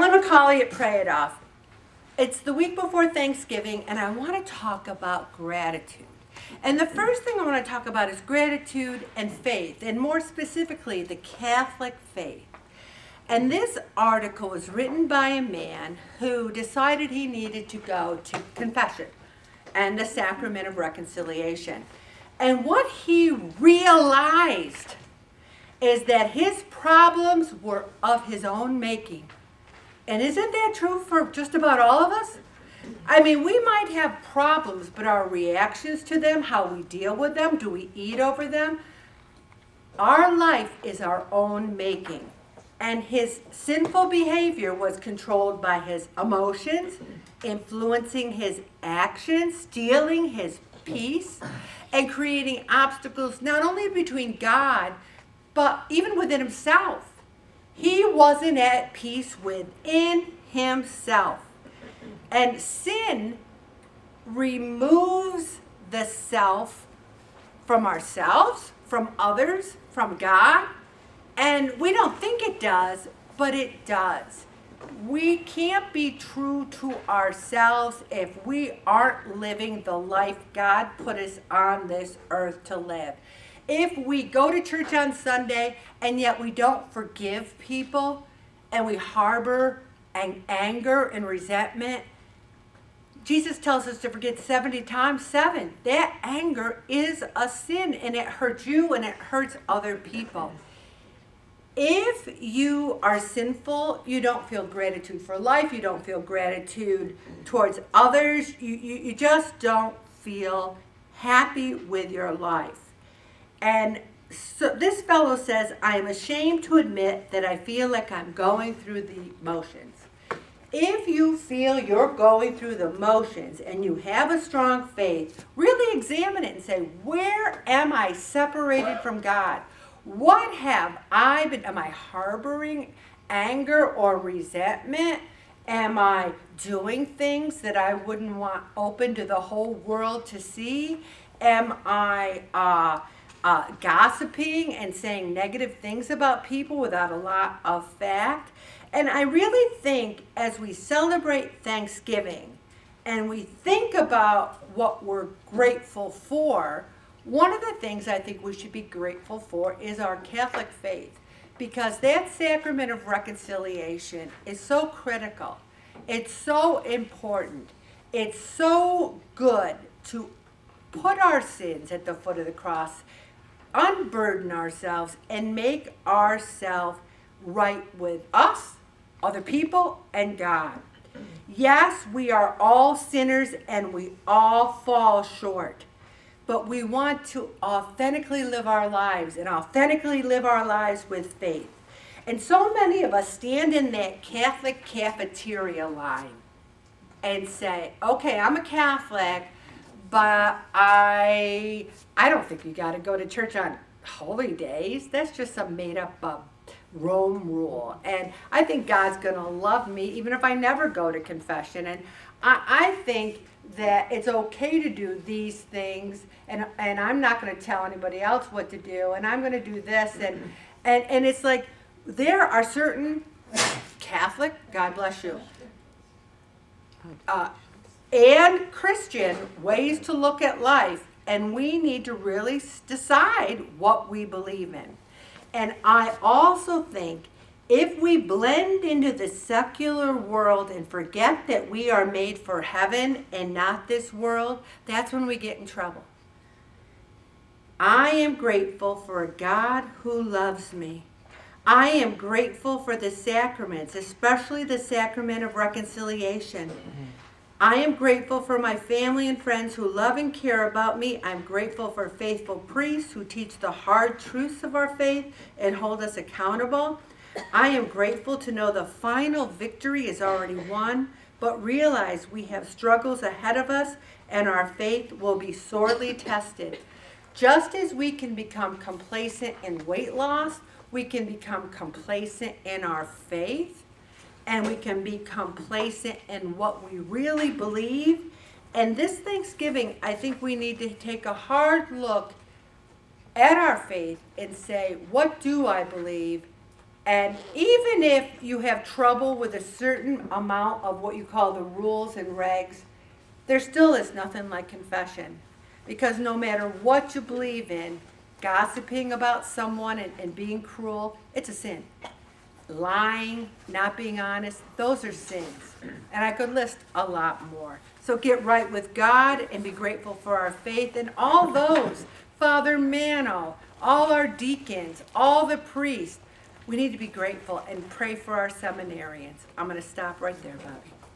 McCauley at Pray It Off. It's the week before Thanksgiving, and I want to talk about gratitude. And the first thing I want to talk about is gratitude and faith, and more specifically, the Catholic faith. And this article was written by a man who decided he needed to go to confession and the sacrament of reconciliation. And what he realized is that his problems were of his own making. And isn't that true for just about all of us? I mean, we might have problems, but our reactions to them, how we deal with them, do we eat over them? Our life is our own making. And his sinful behavior was controlled by his emotions, influencing his actions, stealing his peace, and creating obstacles not only between God, but even within himself. He wasn't at peace within himself. And sin removes the self from ourselves, from others, from God. And we don't think it does, but it does. We can't be true to ourselves if we aren't living the life God put us on this earth to live. If we go to church on Sunday and yet we don't forgive people and we harbor anger and resentment, Jesus tells us to forget 70 times 7. That anger is a sin, and it hurts you and it hurts other people. If you are sinful, you don't feel gratitude for life, you don't feel gratitude towards others, you just don't feel happy with your life. And so this fellow says, I am ashamed to admit that I feel like I'm going through the motions. If you feel you're going through the motions and you have a strong faith, really examine it and say, where am I separated from God? What have I been? Am I harboring anger or resentment? Am I doing things that I wouldn't want open to the whole world to see? Am I gossiping and saying negative things about people without a lot of fact? And I really think as we celebrate Thanksgiving and we think about what we're grateful for, one of the things I think we should be grateful for is our Catholic faith, because that sacrament of reconciliation is so critical. It's so important. It's so good to put our sins at the foot of the cross, unburden ourselves, and make ourselves right with us, other people, and God. Yes, we are all sinners and we all fall short. But we want to authentically live our lives and authentically live our lives with faith. And so many of us stand in that Catholic cafeteria line and say, okay, I'm a Catholic, but I don't think you got to go to church on holy days. That's just some made up Rome rule. And I think God's going to love me even if I never go to confession. And I think that it's okay to do these things, and I'm not going to tell anybody else what to do, and I'm going to do this, and it's like there are certain Catholic, God bless you, and Christian ways to look at life, and we need to really decide what we believe in. And I also think if we blend into the secular world and forget that we are made for heaven and not this world, that's when we get in trouble. I am grateful for a God who loves me. I am grateful for the sacraments, especially the sacrament of reconciliation. I am grateful for my family and friends who love and care about me. I'm grateful for faithful priests who teach the hard truths of our faith and hold us accountable. I am grateful to know the final victory is already won, but realize we have struggles ahead of us and our faith will be sorely tested. Just as we can become complacent in weight loss, we can become complacent in our faith, and we can be complacent in what we really believe. And this Thanksgiving, I think we need to take a hard look at our faith and say, what do I believe? And even if you have trouble with a certain amount of what you call the rules and regs, there still is nothing like confession. Because no matter what you believe in, gossiping about someone and being cruel, it's a sin. Lying, not being honest, those are sins. And I could list a lot more. So get right with God and be grateful for our faith and all those, Father Mano, all our deacons, all the priests. We need to be grateful and pray for our seminarians. I'm going to stop right there, Bobby.